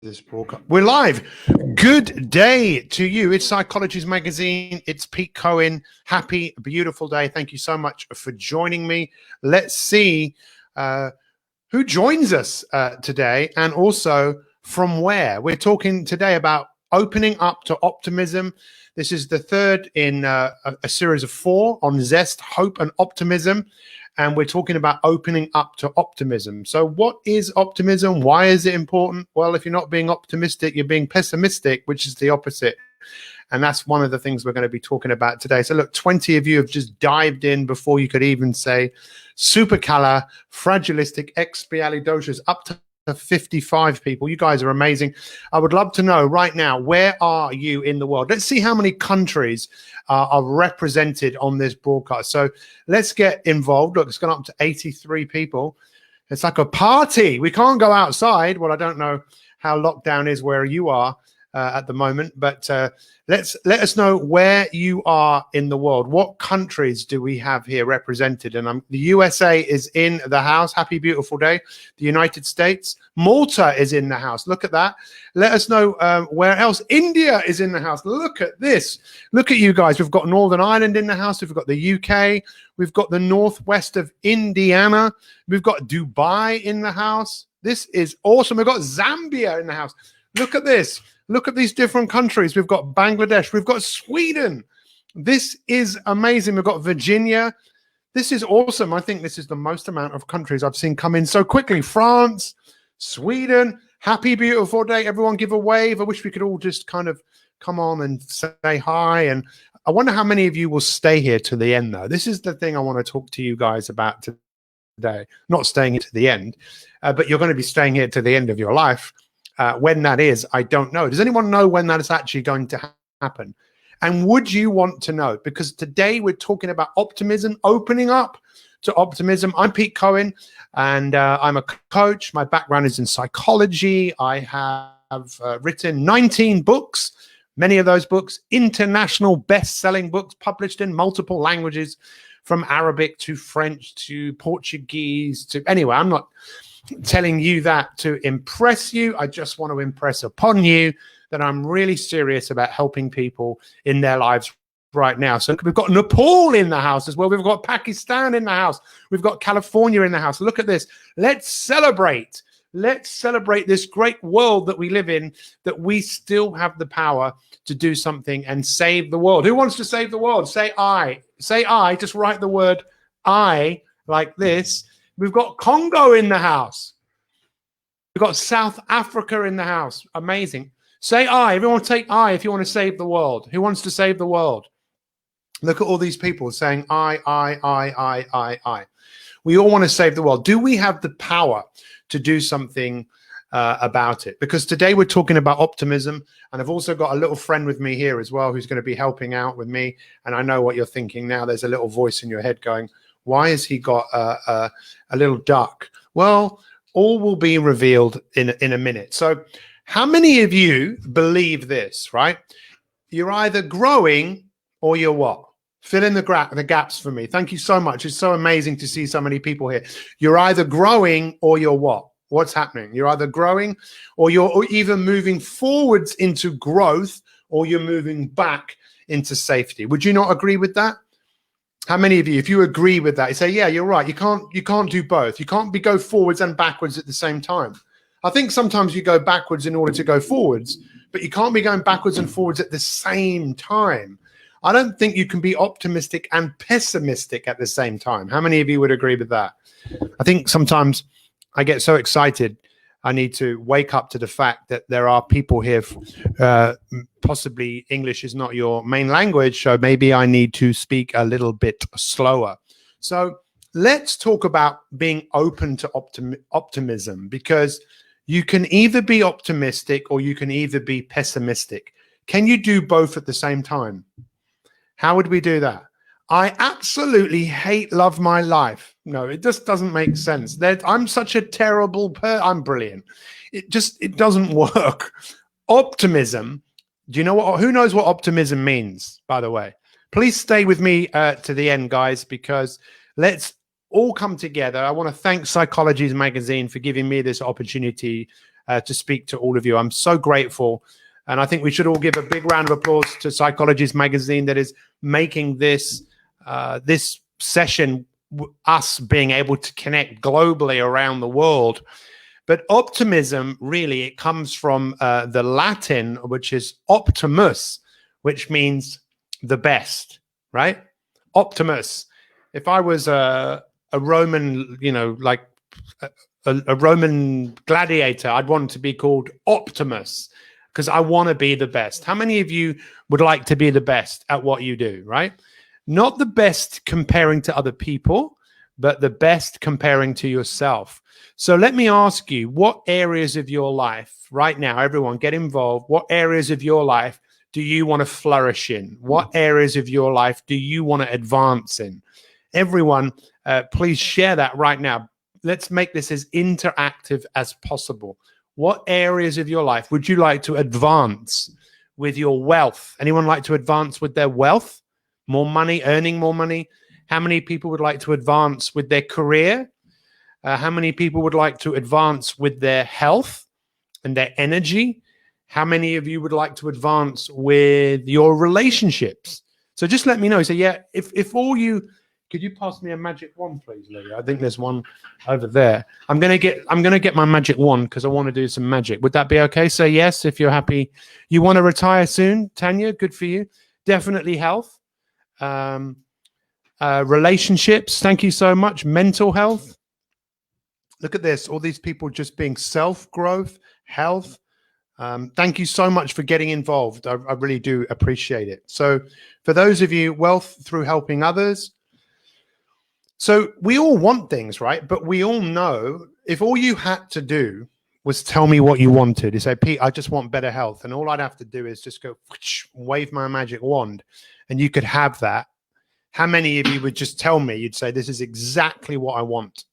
This broadcast. We're live. Good day to you. It's Psychology's magazine. It's Pete Cohen. Happy, beautiful day. Thank you so much for joining me. Let's see who joins us today and also from where. We're talking today about opening up to optimism. This is the third in a series of 4 on Zest, hope and optimism. And we're talking about opening up to optimism. So what is optimism? Why is it important? Well, if you're not being optimistic, you're being pessimistic, which is the opposite. And that's one of the things we're going to be talking about today. So look, 20 of you have just dived in before you could even say supercalifragilisticexpialidocious, up to 55 people. You guys are amazing. I would love to know right now, where are you in the world? Let's see how many countries are represented on this broadcast. So let's get involved. Look, it's gone up to 83 people. It's like a party. We can't go outside. Well, I don't know how lockdown is where you are at the moment, but let us know where you are in the world. What countries do we have here represented? And the USA is in the house. Happy, beautiful day. The United States. Malta is in the house. Look at that. Let us know where else. India is in the house. Look at this. Look at you guys. We've got Northern Ireland in the house. We've got the UK. We've got the northwest of Indiana. We've got Dubai in the house. This is awesome. We've got Zambia in the house. Look at this. Look at these different countries. We've got Bangladesh. We've got Sweden. This is amazing. We've got Virginia. This is awesome. I think this is the most amount of countries I've seen come in so quickly. France, Sweden. Happy, beautiful day. Everyone give a wave. I wish we could all just kind of come on and say hi. And I wonder how many of you will stay here to the end, though. This is the thing I want to talk to you guys about today. Not staying here to the end, but you're going to be staying here to the end of your life. When that is, I don't know. Does anyone know when that is actually going to happen? And would you want to know? Because today we're talking about optimism, opening up to optimism. I'm Pete Cohen, and I'm a coach. My background is in psychology. I have written 19 books, many of those books, international best-selling books published in multiple languages, from Arabic to French to Portuguese to... Anyway, I'm not telling you that to impress you. I just want to impress upon you that I'm really serious about helping people in their lives right now. So we've got Nepal in the house as well. We've got Pakistan in the house. We've got California in the house. Look at this. Let's celebrate. Let's celebrate this great world that we live in, that we still have the power to do something and save the world. Who wants to save the world? Say I. Say I. Just write the word I like this. We've got Congo in the house. We've got South Africa in the house. Amazing. Say I. Everyone take I if you want to save the world. Who wants to save the world? Look at all these people saying I. We all want to save the world. Do we have the power to do something about it? Because today we're talking about optimism, and I've also got a little friend with me here as well who's going to be helping out with me. And I know what you're thinking now. There's a little voice in your head going, why has he got a little duck? Well, all will be revealed in a minute. So how many of you believe this, right? You're either growing or you're what? Fill in the gaps for me. Thank you so much. It's so amazing to see so many people here. You're either growing or you're what? What's happening? You're either growing or you're either moving forwards into growth or you're moving back into safety. Would you not agree with that? How many of you, if you agree with that, you say, yeah, you're right. You can't do both. You can't go forwards and backwards at the same time. I think sometimes you go backwards in order to go forwards, but you can't be going backwards and forwards at the same time. I don't think you can be optimistic and pessimistic at the same time. How many of you would agree with that? I think sometimes I get so excited. I need to wake up to the fact that there are people here, possibly English is not your main language, so maybe I need to speak a little bit slower. So let's talk about being open to optimism, because you can either be optimistic or you can either be pessimistic. Can you do both at the same time? How would we do that? I absolutely love my life. No, it just doesn't make sense. I'm such a terrible person. I'm brilliant. It doesn't work. Optimism. Do you know what? Who knows what optimism means, by the way? Please stay with me to the end, guys, because let's all come together. I want to thank Psychology's magazine for giving me this opportunity to speak to all of you. I'm so grateful. And I think we should all give a big round of applause to Psychologist Magazine that is making this this session, us being able to connect globally around the world. But optimism, really, it comes from the Latin, which is Optimus, which means the best, right? Optimus. If I was a Roman, like a Roman gladiator, I'd want to be called Optimus because I want to be the best. How many of you would like to be the best at what you do, right? Not the best comparing to other people, but the best comparing to yourself. So let me ask you, what areas of your life right now, everyone get involved, what areas of your life do you want to flourish in? What areas of your life do you want to advance in? Everyone, please share that right now. Let's make this as interactive as possible. What areas of your life would you like to advance with your wealth? Anyone like to advance with their wealth? More money, earning more money? How many people would like to advance with their career? How many people would like to advance with their health and their energy? How many of you would like to advance with your relationships? So just let me know. So yeah, if all you, could you pass me a magic wand, please, Lily? I think there's one over there. I'm gonna get my magic wand because I want to do some magic. Would that be okay? Say yes if you're happy. You want to retire soon, Tanya? Good for you. Definitely health, relationships. Thank you so much. Mental health. Look at this. All these people just being self-growth, health. Thank you so much for getting involved. I really do appreciate it. So for those of you, wealth through helping others. So we all want things, right? But we all know if all you had to do was tell me what you wanted, you say, Pete, I just want better health. And all I'd have to do is just go wave my magic wand and you could have that. How many of you would just tell me, you'd say, this is exactly what I want?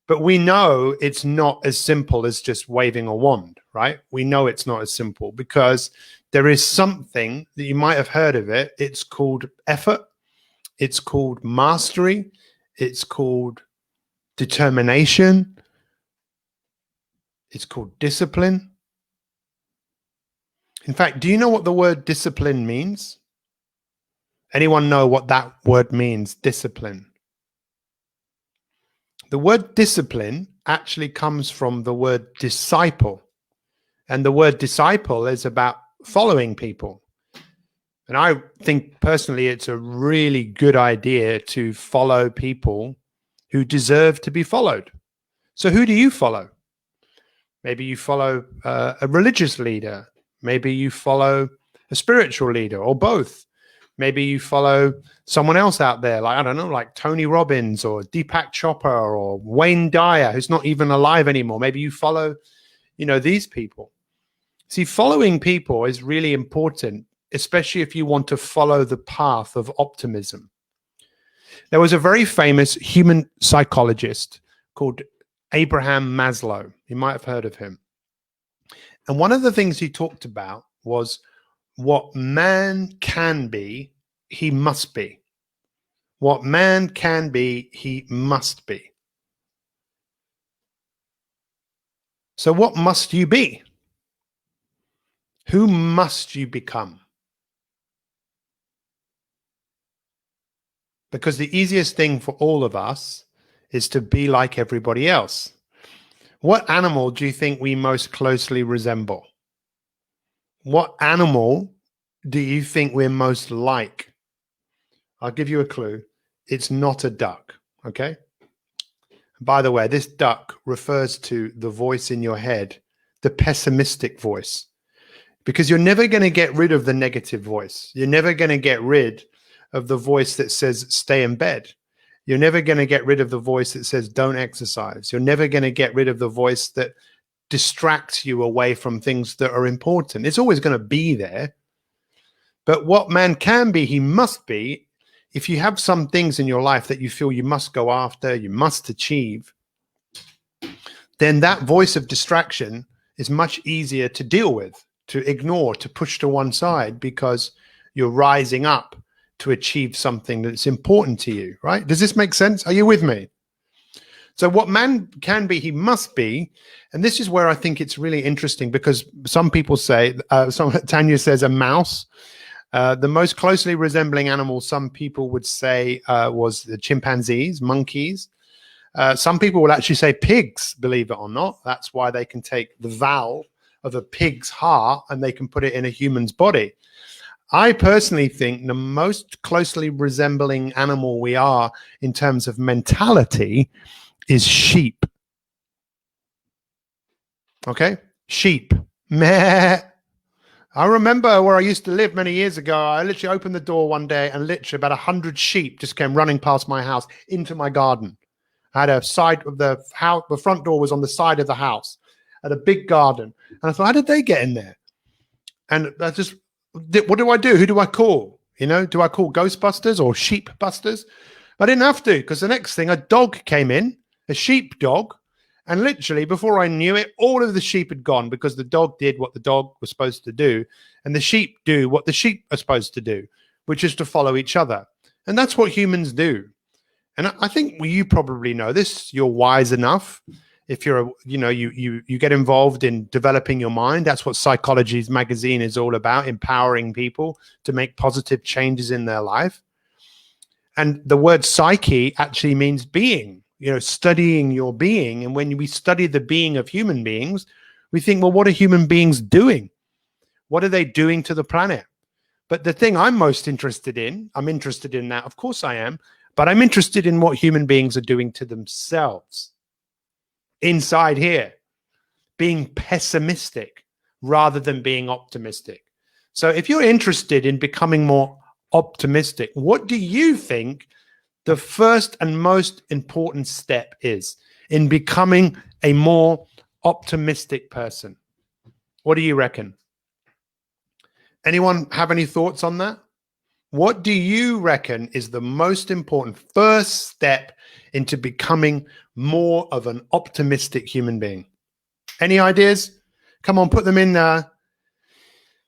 But we know it's not as simple as just waving a wand, right? We know it's not as simple because there is something that you might have heard of it. It's called effort. It's called mastery. It's called determination. It's called discipline. In fact, do you know what the word discipline means? Anyone know what that word means, discipline? The word discipline actually comes from the word disciple. And the word disciple is about following people. And I think personally, it's a really good idea to follow people who deserve to be followed. So who do you follow? Maybe you follow a religious leader. Maybe you follow a spiritual leader or both. Maybe you follow someone else out there, like, I don't know, like Tony Robbins or Deepak Chopra or Wayne Dyer, who's not even alive anymore. Maybe you follow, these people. See, following people is really important, especially if you want to follow the path of optimism. There was a very famous human psychologist called Abraham Maslow. You might have heard of him. And one of the things he talked about was what man can be, he must be. What man can be, he must be. So what must you be? Who must you become? Because the easiest thing for all of us is to be like everybody else. What animal do you think we most closely resemble? What animal do you think we're most like? I'll give you a clue. It's not a duck, okay? By the way, this duck refers to the voice in your head, the pessimistic voice, because you're never going to get rid of the negative voice. You're never going to get rid of the voice that says stay in bed. You're never going to get rid of the voice that says don't exercise. You're never going to get rid of the voice that distracts you away from things that are important. It's always going to be there. But what man can be, he must be. If you have some things in your life that you feel you must go after, you must achieve, then that voice of distraction is much easier to deal with, to ignore, to push to one side, because you're rising up to achieve something that's important to you, right? Does this make sense? Are you with me? So what man can be, he must be. And this is where I think it's really interesting, because some people say, Tanya says a mouse. The most closely resembling animal, some people would say, was the chimpanzees, monkeys. Some people will actually say pigs, believe it or not. That's why they can take the valve of a pig's heart and they can put it in a human's body. I personally think the most closely resembling animal we are in terms of mentality is sheep. Okay? Sheep. Meh. I remember where I used to live many years ago. I literally opened the door one day and literally about 100 sheep just came running past my house into my garden. I had a side of the house, the front door was on the side of the house, at a big garden. And I thought, how did they get in there? And I just, what do I do? Who do I call? You know, do I call Ghostbusters or Sheep Busters? I didn't have to, because the next thing, a dog came in, a sheep dog. And literally, before I knew it, all of the sheep had gone, because the dog did what the dog was supposed to do. And the sheep do what the sheep are supposed to do, which is to follow each other. And that's what humans do. And I think you probably know this. You're wise enough. If you're, you get involved in developing your mind. That's what Psychology's magazine is all about, empowering people to make positive changes in their life. And the word psyche actually means being, studying your being. And when we study the being of human beings, we think, well, what are human beings doing? What are they doing to the planet? But the thing I'm most interested in, I'm interested in that, of course I am, but I'm interested in what human beings are doing to themselves inside here, being pessimistic rather than being optimistic. So if you're interested in becoming more optimistic, what do you think the first and most important step is in becoming a more optimistic person? What do you reckon? Anyone have any thoughts on that? What do you reckon is the most important first step into becoming more of an optimistic human being? Any ideas? Come on, put them in there.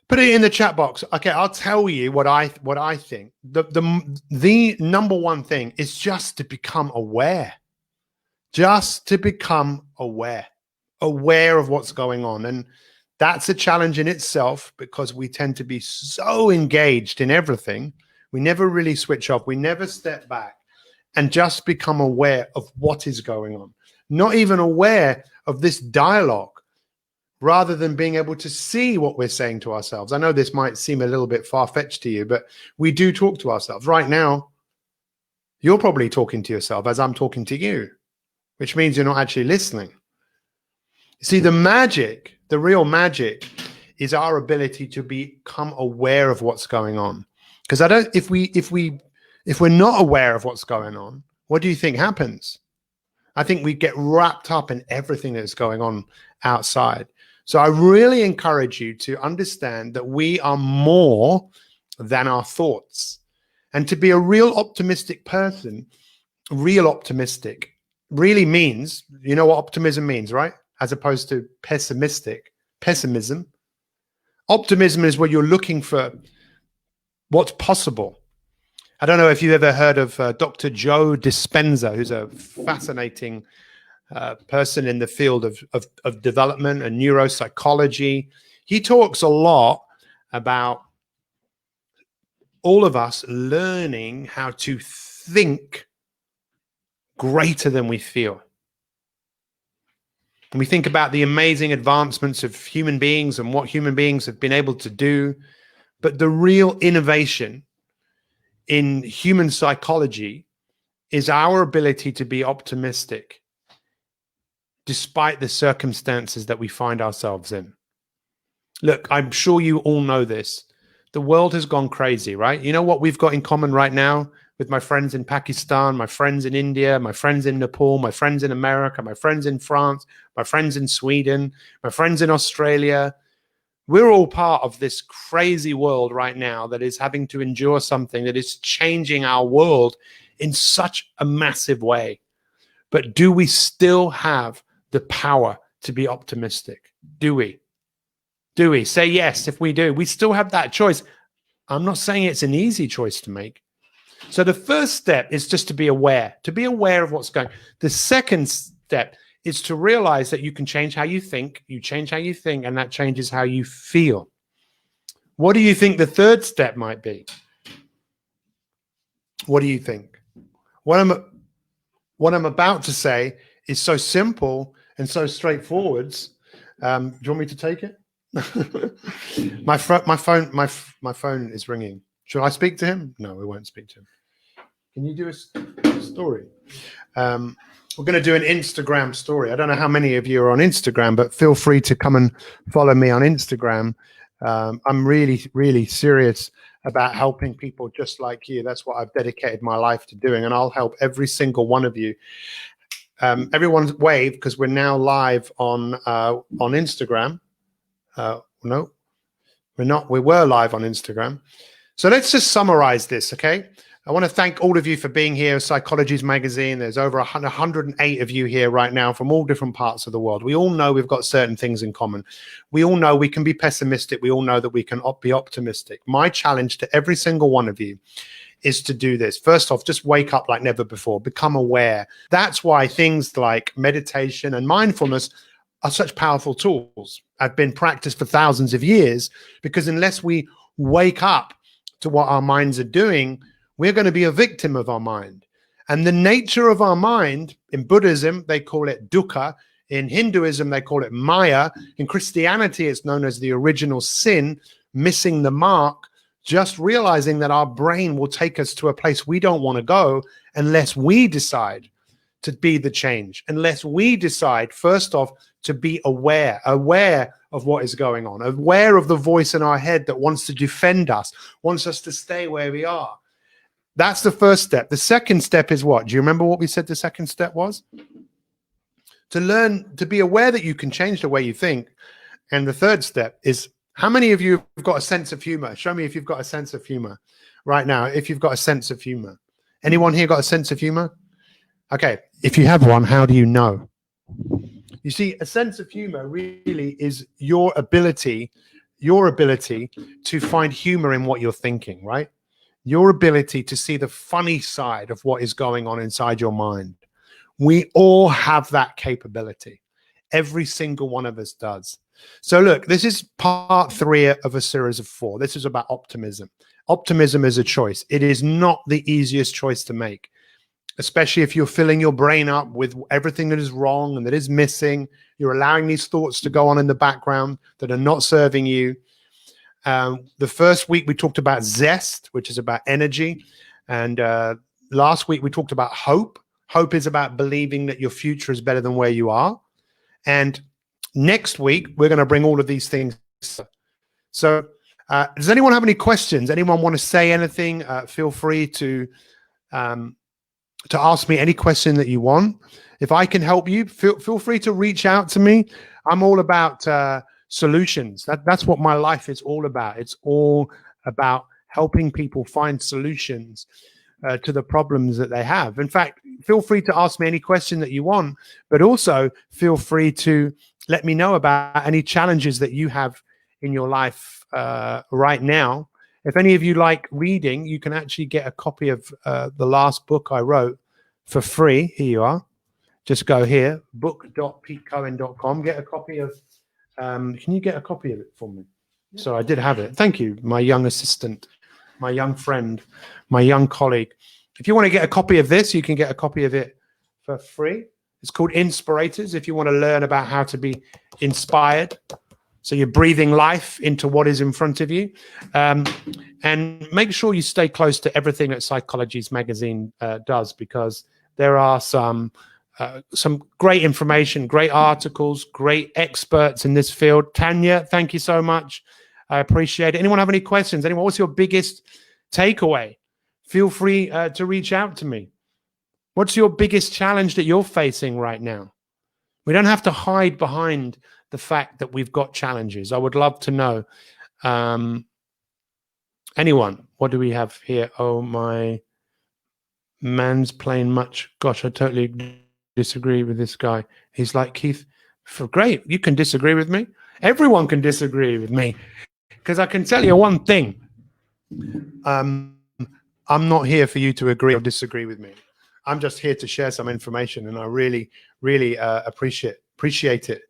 Put it in the chat box. Okay, I'll tell you what I think. The number one thing is just to become aware. Just to become aware of what's going on. And that's a challenge in itself, because we tend to be so engaged in everything. We never really switch off. We never step back and just become aware of what is going on. Not even aware of this dialogue, rather than being able to see what we're saying to ourselves. I know this might seem a little bit far-fetched to you, but we do talk to ourselves. Right now, you're probably talking to yourself as I'm talking to you, which means you're not actually listening. See, the magic, the real magic, is our ability to become aware of what's going on. Because if we're not aware of what's going on, what do you think happens? I think we get wrapped up in everything that's going on outside. So I really encourage you to understand that we are more than our thoughts. And to be a real optimistic person, real optimistic, really means, you know what optimism means, right? As opposed to pessimistic, pessimism. Optimism is where you're looking for what's possible. I don't know if you've ever heard of Dr. Joe Dispenza, who's a fascinating person in the field of development and neuropsychology. He talks a lot about all of us learning how to think greater than we feel. And we think about the amazing advancements of human beings and what human beings have been able to do. But the real innovation in human psychology is our ability to be optimistic despite the circumstances that we find ourselves in. Look, I'm sure you all know this. The world has gone crazy, right? You know what we've got in common right now with my friends in Pakistan, my friends in India, my friends in Nepal, my friends in America, my friends in France, my friends in Sweden, my friends in Australia. We're all part of this crazy world right now that is having to endure something that is changing our world in such a massive way. But do we still have the power to be optimistic? Do we? Do we? Say yes if we do. We still have that choice. I'm not saying it's an easy choice to make, So the first step is just to be aware of what's going on. The second step is to realize that you can change how you think. You change how you think, and that changes how you feel. What do you think the third step might be? What do you think? What I'm about to say is so simple and so straightforward. Do you want me to take it? my phone is ringing. Should I speak to him? No, we won't speak to him. Can you do a story? We're going to do an Instagram story. I don't know how many of you are on Instagram, but feel free to come and follow me on Instagram. I'm really, really serious about helping people just like you. That's what I've dedicated my life to doing, and I'll help every single one of you. Everyone's wave, because we're now live on Instagram. No, we're not. We were live on Instagram. So let's just summarize this, okay? I want to thank all of you for being here. Psychology's magazine. There's over 108 of you here right now from all different parts of the world. We all know we've got certain things in common. We all know we can be pessimistic. We all know that we can be optimistic. My challenge to every single one of you is to do this. First off, just wake up like never before. Become aware. That's why things like meditation and mindfulness are such powerful tools. Have been practiced for thousands of years, because unless we wake up to what our minds are doing, we're going to be a victim of our mind. And the nature of our mind, in Buddhism, they call it dukkha. In Hinduism, they call it maya. In Christianity, it's known as the original sin, missing the mark, just realizing that our brain will take us to a place we don't want to go unless we decide to be the change, unless we decide, first off, to be aware of what is going on, aware of the voice in our head that wants to defend us, wants us to stay where we are. That's the first step. The second step is what? Do you remember what we said the second step was? To learn to be aware that you can change the way you think. And the third step is, how many of you have got a sense of humor? Show me if you've got a sense of humor right now, if you've got a sense of humor. Anyone here got a sense of humor? Okay, if you have one, how do you know? You see, a sense of humor really is your ability to find humor in what you're thinking, right? Your ability to see the funny side of what is going on inside your mind. We all have that capability. Every single one of us does. So look, this is part 3 of a series of 4. This is about optimism. Optimism is a choice. It is not the easiest choice to make, especially if you're filling your brain up with everything that is wrong and that is missing. You're allowing these thoughts to go on in the background that are not serving you. The first week we talked about Zest, which is about energy. And last week we talked about hope. Hope is about believing that your future is better than where you are. And next week, we're going to bring all of these things. So does anyone have any questions? Anyone want to say anything? Feel free to ask me any question that you want. If I can help you, feel free to reach out to me. I'm all about solutions. That's what my life is all about. It's all about helping people find solutions to the problems that they have. In fact, feel free to ask me any question that you want, but also feel free to let me know about any challenges that you have in your life right now. If any of you like reading, you can actually get a copy of the last book I wrote for free. Here you are. Just go here, book.petecohen.com. Get a copy of, can you get a copy of it for me? Yeah. So I did have it. Thank you, my young assistant, my young friend, my young colleague. If you want to get a copy of this, you can get a copy of it for free. It's called Inspirators. If you want to learn about how to be inspired, so you're breathing life into what is in front of you. And make sure you stay close to everything that Psychology's magazine does, because there are some great information, great articles, great experts in this field. Tanya, thank you so much. I appreciate it. Anyone have any questions? Anyone, what's your biggest takeaway? Feel free to reach out to me. What's your biggest challenge that you're facing right now? We don't have to hide behind the fact that we've got challenges. I would love to know. Anyone? What do we have here? Oh, my man's playing much. Gosh, I totally disagree with this guy. He's like, Keith, great, you can disagree with me. Everyone can disagree with me, because I can tell you one thing. I'm not here for you to agree or disagree with me. I'm just here to share some information, and I really, really appreciate it.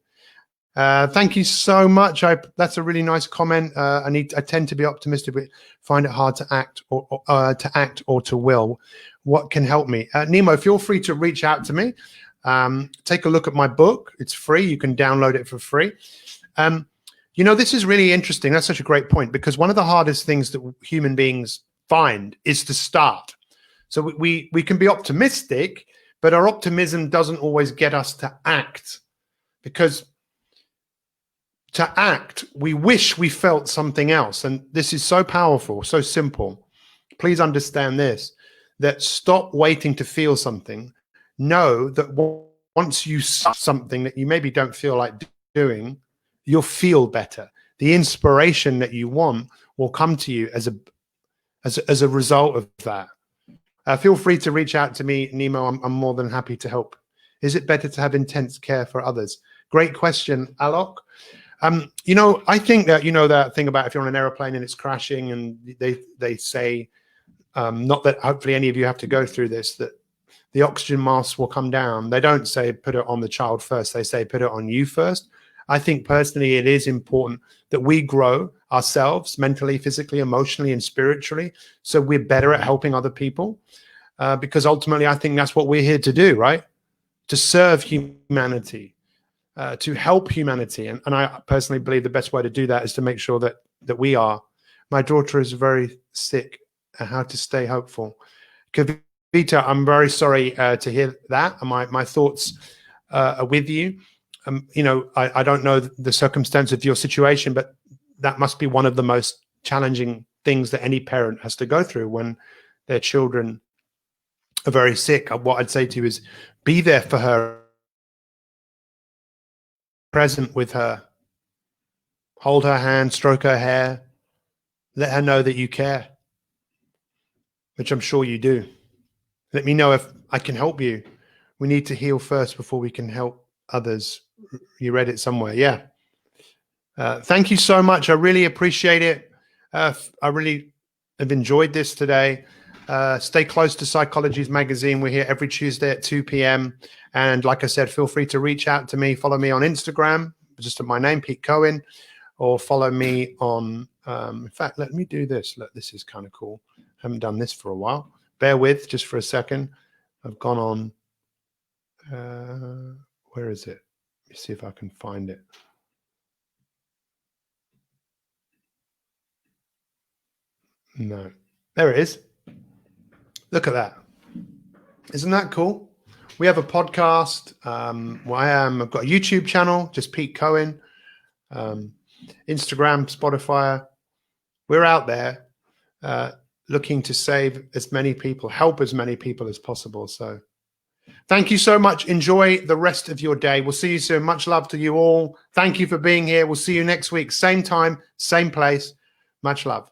Thank you so much. That's a really nice comment. I tend to be optimistic, but find it hard to act or to will. What can help me? Nemo, feel free to reach out to me. Take a look at my book. It's free. You can download it for free. You know, this is really interesting. That's such a great point, because one of the hardest things that human beings find is to start. So we can be optimistic, but our optimism doesn't always get us to act, because to act, we wish we felt something else. And this is so powerful, so simple. Please understand this, that stop waiting to feel something. Know that once you start something that you maybe don't feel like doing, you'll feel better. The inspiration that you want will come to you as a result of that. Feel free to reach out to me, Nemo. I'm more than happy to help. Is it better to have intense care for others? Great question, Alok. You know, I think that, you know, that thing about if you're on an airplane and it's crashing, and they say, not that hopefully any of you have to go through this, that the oxygen mask will come down. They don't say put it on the child first. They say put it on you first. I think personally it is important that we grow ourselves mentally, physically, emotionally, and spiritually, so we're better at helping other people, because ultimately I think that's what we're here to do, right? To serve humanity, to help humanity. And I personally believe the best way to do that is to make sure that we are. My daughter is very sick. How to stay hopeful. Kavita, I'm very sorry to hear that. My thoughts are with you. You know, I don't know the circumstance of your situation, but that must be one of the most challenging things that any parent has to go through when their children are very sick. What I'd say to you is be there for her, present with her, hold her hand, stroke her hair, let her know that you care, which I'm sure you do. Let me know if I can help you. We need to heal first before we can help others. You read it somewhere. Yeah. Thank you so much. I really appreciate it. I really have enjoyed this today. Stay close to Psychologies Magazine. We're here every Tuesday at 2 p.m. And like I said, feel free to reach out to me. Follow me on Instagram, just at my name, Pete Cohen, or follow me on, in fact, let me do this. Look, this is kind of cool. I haven't done this for a while. Bear with just for a second. I've gone on, where is it? Let me see if I can find it. No, there it is. Look at that. Isn't that cool? We have a podcast. I've got a YouTube channel, just Pete Cohen, Instagram, Spotify. We're out there looking to save as many people, help as many people as possible. So thank you so much. Enjoy the rest of your day. We'll see you soon. Much love to you all. Thank you for being here. We'll see you next week. Same time, same place. Much love.